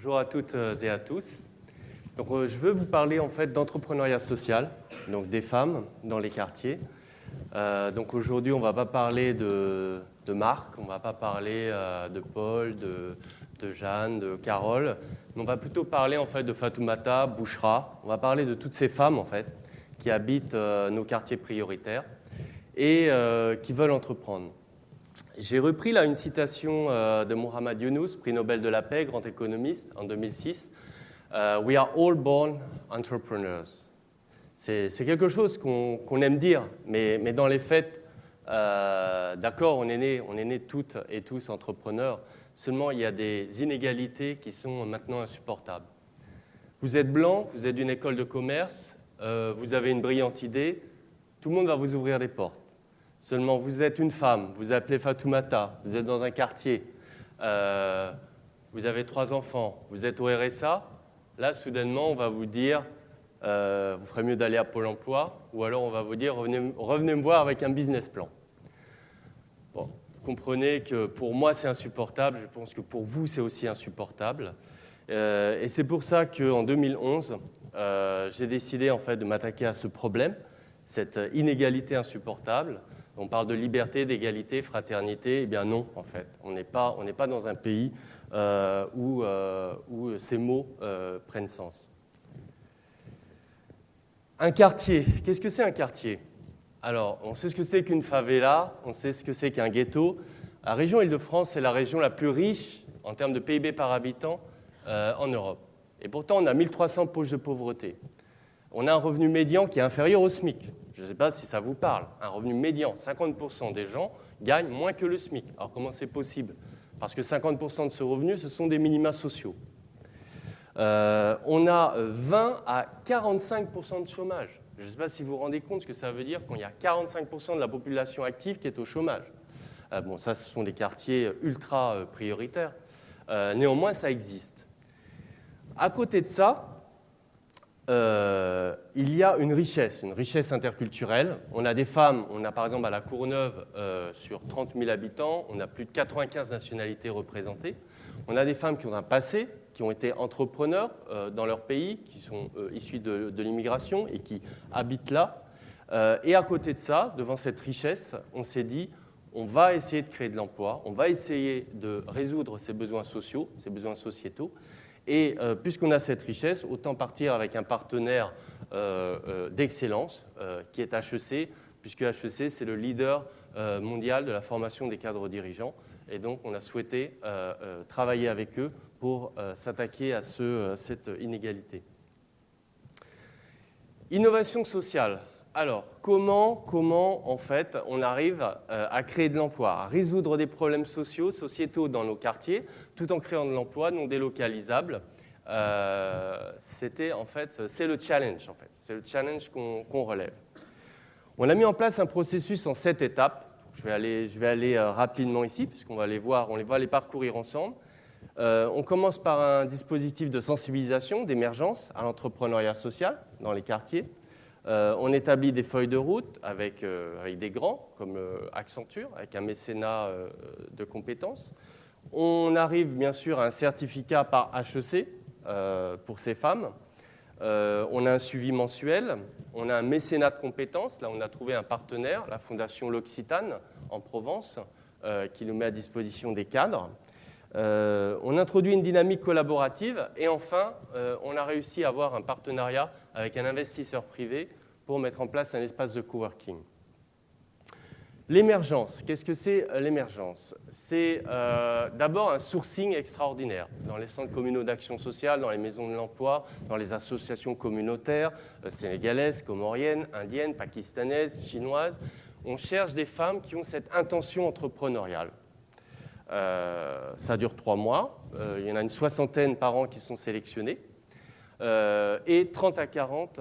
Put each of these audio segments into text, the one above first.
Bonjour à toutes et à tous. Donc, je veux vous parler en fait d'entrepreneuriat social, donc des femmes dans les quartiers. Donc aujourd'hui, on ne va pas parler de Marc, on ne va pas parler de Paul, de Jeanne, de Carole, mais on va plutôt parler en fait de Fatoumata, Bouchra. On va parler de toutes ces femmes en fait qui habitent nos quartiers prioritaires et qui veulent entreprendre. J'ai repris là une citation de Muhammad Yunus, prix Nobel de la paix, grand économiste, en 2006. We are all born entrepreneurs. C'est quelque chose qu'on aime dire, mais dans les faits, d'accord, on est nés toutes et tous entrepreneurs. Seulement, il y a des inégalités qui sont maintenant insupportables. Vous êtes blanc, vous êtes d'une école de commerce, vous avez une brillante idée, tout le monde va vous ouvrir des portes. Seulement, vous êtes une femme, vous appelez Fatoumata, vous êtes dans un quartier, vous avez 3 enfants, vous êtes au RSA, là, soudainement, on va vous dire, vous ferez mieux d'aller à Pôle emploi, ou alors on va vous dire, revenez me voir avec un business plan. Bon, vous comprenez que pour moi, c'est insupportable, je pense que pour vous, c'est aussi insupportable. Et c'est pour ça qu'en 2011, j'ai décidé en fait, de m'attaquer à ce problème, cette inégalité insupportable. On parle de liberté, d'égalité, fraternité. Eh bien non, en fait. On n'est pas dans un pays où ces mots prennent sens. Un quartier. Qu'est-ce que c'est un quartier? Alors, on sait ce que c'est qu'une favela, on sait ce que c'est qu'un ghetto. La région Île-de-France, c'est la région la plus riche en termes de PIB par habitant en Europe. Et pourtant, on a 1300 poches de pauvreté. On a un revenu médian qui est inférieur au SMIC. Je ne sais pas si ça vous parle. Un revenu médian, 50% des gens gagnent moins que le SMIC. Alors comment c'est possible? Parce que 50% de ce revenu, ce sont des minima sociaux. On a 20 à 45% de chômage. Je ne sais pas si vous vous rendez compte ce que ça veut dire quand il y a 45% de la population active qui est au chômage. Bon, ça, ce sont des quartiers ultra prioritaires. Néanmoins, ça existe. À côté de ça, il y a une richesse interculturelle. On a des femmes, on a par exemple à la Courneuve, sur 30 000 habitants, on a plus de 95 nationalités représentées. On a des femmes qui ont un passé, qui ont été entrepreneurs dans leur pays, qui sont issus de l'immigration et qui habitent là. Et à côté de ça, devant cette richesse, on s'est dit, on va essayer de créer de l'emploi, on va essayer de résoudre ces besoins sociaux, ces besoins sociétaux. Et puisqu'on a cette richesse, autant partir avec un partenaire d'excellence qui est HEC, puisque HEC, c'est le leader mondial de la formation des cadres dirigeants. Et donc, on a souhaité travailler avec eux pour s'attaquer à cette inégalité. Innovation sociale. Alors, comment en fait, on arrive à créer de l'emploi, à résoudre des problèmes sociétaux dans nos quartiers, tout en créant de l'emploi non délocalisable? C'est le challenge, en fait. C'est le challenge qu'on relève. On a mis en place un processus en 7 étapes. Je vais aller rapidement ici, puisqu'on va les voir, on va les parcourir ensemble. On commence par un dispositif de sensibilisation, d'émergence à l'entrepreneuriat social dans les quartiers. On établit des feuilles de route avec des grands, comme Accenture, avec un mécénat de compétences. On arrive bien sûr à un certificat par HEC pour ces femmes. On a un suivi mensuel. On a un mécénat de compétences. Là, on a trouvé un partenaire, la Fondation L'Occitane, en Provence, qui nous met à disposition des cadres. On introduit une dynamique collaborative et enfin, on a réussi à avoir un partenariat avec un investisseur privé pour mettre en place un espace de coworking. L'émergence, qu'est-ce que c'est l'émergence? C'est d'abord un sourcing extraordinaire dans les centres communaux d'action sociale, dans les maisons de l'emploi, dans les associations communautaires sénégalaises, comoriennes, indiennes, pakistanaises, chinoises. On cherche des femmes qui ont cette intention entrepreneuriale. Ça dure 3 mois, il y en a une 60aine par an qui sont sélectionnées et 30 à 40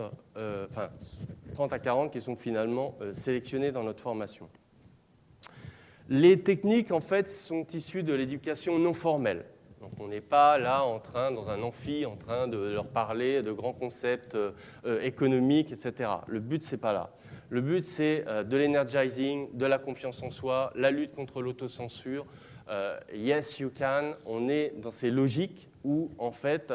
qui sont finalement sélectionnées dans notre formation. Les techniques en fait sont issues de l'éducation non formelle. Donc on n'est pas là dans un amphi en train de leur parler de grands concepts économiques, etc. Le but c'est pas là. Le but c'est de l'energizing, de la confiance en soi, la lutte contre l'autocensure. Yes, you can. On est dans ces logiques où en fait,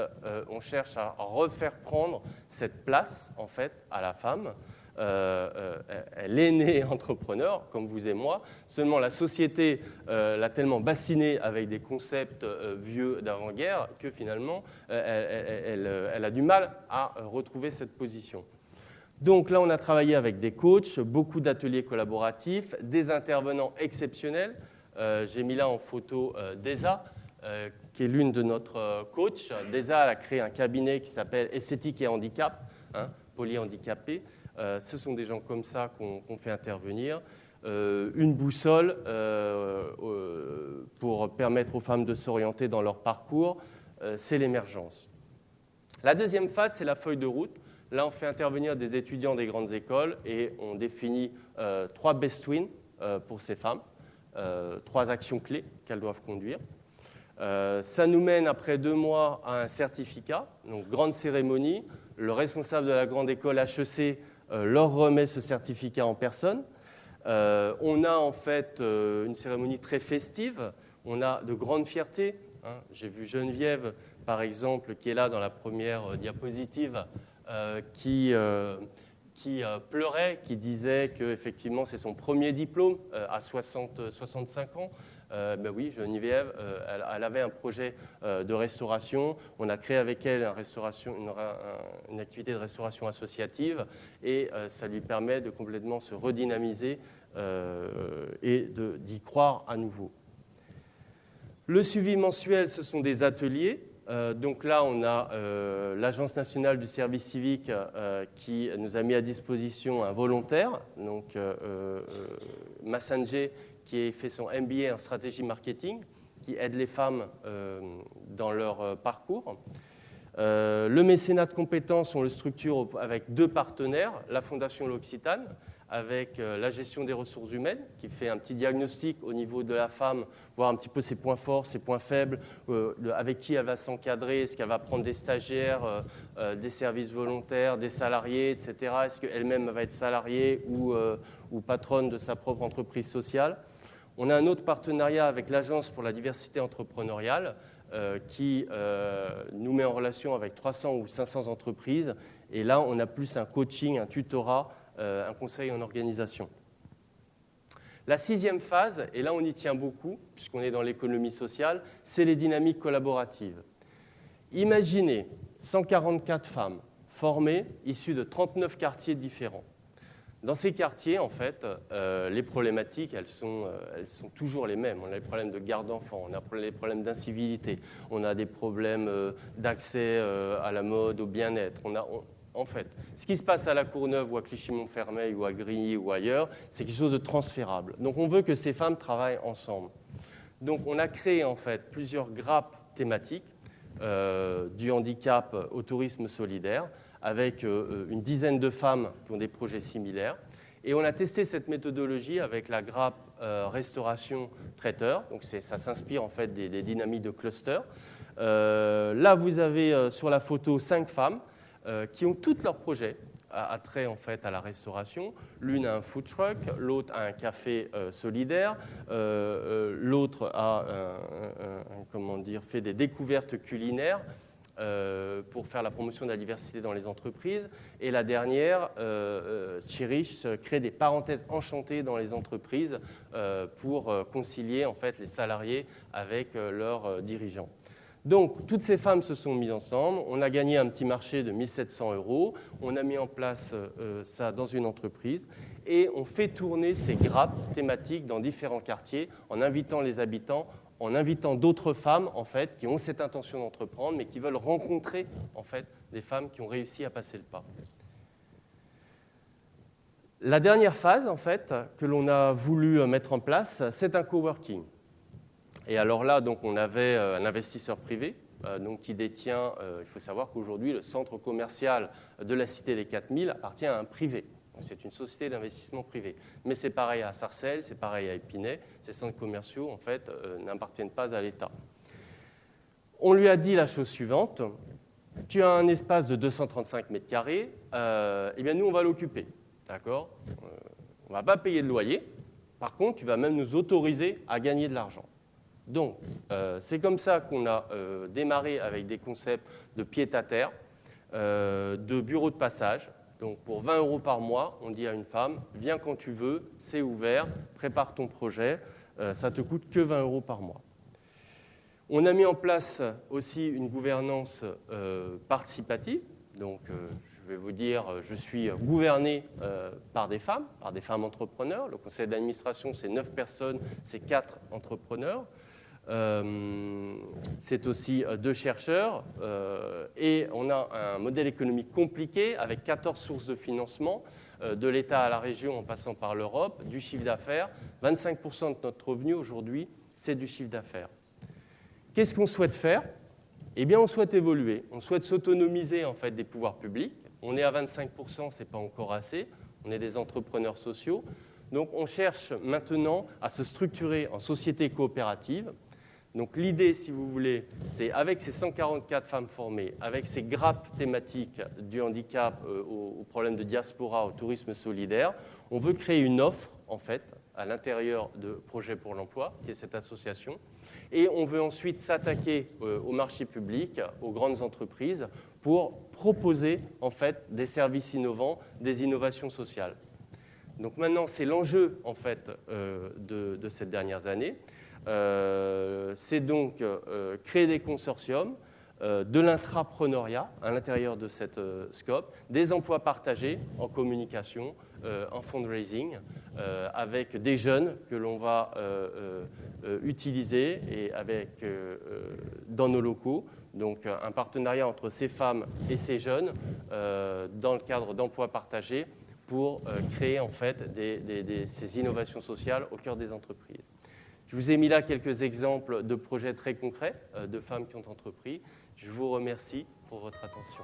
on cherche à refaire prendre cette place en fait, à la femme. Elle est née entrepreneur, comme vous et moi. Seulement, la société l'a tellement bassinée avec des concepts vieux d'avant-guerre que finalement, elle a du mal à retrouver cette position. Donc là, on a travaillé avec des coachs, beaucoup d'ateliers collaboratifs, des intervenants exceptionnels. J'ai mis là en photo Desa, qui est l'une de notre coach. Desa a créé un cabinet qui s'appelle Esthétique et Handicap, polyhandicapés. Ce sont des gens comme ça qu'on fait intervenir. Une boussole pour permettre aux femmes de s'orienter dans leur parcours, c'est l'émergence. La deuxième phase, c'est la feuille de route. Là, on fait intervenir des étudiants des grandes écoles et on définit 3 best wins pour ces femmes, 3 actions clés qu'elles doivent conduire. Ça nous mène, après 2 mois, à un certificat, donc grande cérémonie. Le responsable de la grande école HEC leur remet ce certificat en personne. On a en fait une cérémonie très festive, on a de grandes fiertés. J'ai vu Geneviève, par exemple, qui est là dans la première diapositive, qui pleurait, qui disait qu'effectivement c'est son premier diplôme à 65 ans. Ben oui, Geneviève, elle avait un projet de restauration. On a créé avec elle une activité de restauration associative et ça lui permet de complètement se redynamiser et d'y croire à nouveau. Le suivi mensuel, ce sont des ateliers. Donc là, on a l'Agence nationale du service civique qui nous a mis à disposition un volontaire, donc Massanger, qui a fait son MBA en stratégie marketing, qui aide les femmes dans leur parcours. Le mécénat de compétences, on le structure avec 2 partenaires, la Fondation L'Occitane, avec la gestion des ressources humaines, qui fait un petit diagnostic au niveau de la femme, voir un petit peu ses points forts, ses points faibles, avec qui elle va s'encadrer, est-ce qu'elle va prendre des stagiaires, des services volontaires, des salariés, etc. Est-ce qu'elle-même va être salariée ou patronne de sa propre entreprise sociale. On a un autre partenariat avec l'Agence pour la diversité entrepreneuriale qui nous met en relation avec 300 ou 500 entreprises. Et là, on a plus un coaching, un tutorat, un conseil en organisation. La 6e phase, et là on y tient beaucoup, puisqu'on est dans l'économie sociale, c'est les dynamiques collaboratives. Imaginez 144 femmes formées, issues de 39 quartiers différents. Dans ces quartiers, en fait, les problématiques, elles sont toujours les mêmes. On a les problèmes de garde d'enfants, on a les problèmes d'incivilité, on a des problèmes d'accès à la mode, au bien-être. En fait, ce qui se passe à la Courneuve ou à Clichy-Montfermeil ou à Grigny ou ailleurs, c'est quelque chose de transférable. Donc on veut que ces femmes travaillent ensemble. Donc on a créé en fait plusieurs grappes thématiques, du handicap au tourisme solidaire, avec une dizaine de femmes qui ont des projets similaires. Et on a testé cette méthodologie avec la grappe restauration traiteur. Donc ça s'inspire en fait des dynamiques de cluster. Là, vous avez sur la photo 5 femmes qui ont tous leurs projets à trait en fait à la restauration. L'une a un food truck, l'autre a un café solidaire, l'autre a fait des découvertes culinaires pour faire la promotion de la diversité dans les entreprises. Et la dernière, Cherish, crée des parenthèses enchantées dans les entreprises pour concilier en fait les salariés avec leurs dirigeants. Donc, toutes ces femmes se sont mises ensemble. On a gagné un petit marché de 1 700 €. On a mis en place ça dans une entreprise. Et on fait tourner ces grappes thématiques dans différents quartiers en invitant les habitants, en invitant d'autres femmes en fait, qui ont cette intention d'entreprendre, mais qui veulent rencontrer en fait, des femmes qui ont réussi à passer le pas. La dernière phase en fait, que l'on a voulu mettre en place, c'est un coworking. Et alors là, donc, on avait un investisseur privé donc, qui détient, il faut savoir qu'aujourd'hui, le centre commercial de la Cité des 4000 appartient à un privé. C'est une société d'investissement privé. Mais c'est pareil à Sarcelles, c'est pareil à Épinay. Ces centres commerciaux, en fait, n'appartiennent pas à l'État. On lui a dit la chose suivante. Tu as un espace de 235 mètres carrés, eh bien nous, on va l'occuper. D'accord ? On ne va pas payer de loyer. Par contre, tu vas même nous autoriser à gagner de l'argent. Donc, c'est comme ça qu'on a démarré avec des concepts de pied-à-terre, de bureau de passage. Donc, pour 20 € par mois, on dit à une femme, viens quand tu veux, c'est ouvert, prépare ton projet, ça te coûte que 20 € par mois. On a mis en place aussi une gouvernance participative. Donc, je vais vous dire, je suis gouverné par des femmes entrepreneurs. Le conseil d'administration, c'est 9 personnes, c'est 4 entrepreneurs. C'est aussi 2 chercheurs. Et on a un modèle économique compliqué avec 14 sources de financement, de l'État à la région en passant par l'Europe, du chiffre d'affaires. 25% de notre revenu aujourd'hui, c'est du chiffre d'affaires. Qu'est-ce qu'on souhaite faire ? Eh bien, on souhaite évoluer. On souhaite s'autonomiser en fait, des pouvoirs publics. On est à 25%, ce n'est pas encore assez. On est des entrepreneurs sociaux. Donc, on cherche maintenant à se structurer en société coopérative. Donc, l'idée, si vous voulez, c'est avec ces 144 femmes formées, avec ces grappes thématiques du handicap aux problèmes de diaspora, au tourisme solidaire, on veut créer une offre, en fait, à l'intérieur de Projet pour l'emploi, qui est cette association. Et on veut ensuite s'attaquer au marché public, aux grandes entreprises, pour proposer en fait, des services innovants, des innovations sociales. Donc maintenant, c'est l'enjeu en fait, de ces dernières années. C'est donc créer des consortiums, de l'intrapreneuriat à l'intérieur de cette scope, des emplois partagés en communication, en fundraising, avec des jeunes que l'on va utiliser et dans nos locaux. Donc un partenariat entre ces femmes et ces jeunes dans le cadre d'emplois partagés pour créer en fait ces innovations sociales au cœur des entreprises. Je vous ai mis là quelques exemples de projets très concrets de femmes qui ont entrepris. Je vous remercie pour votre attention.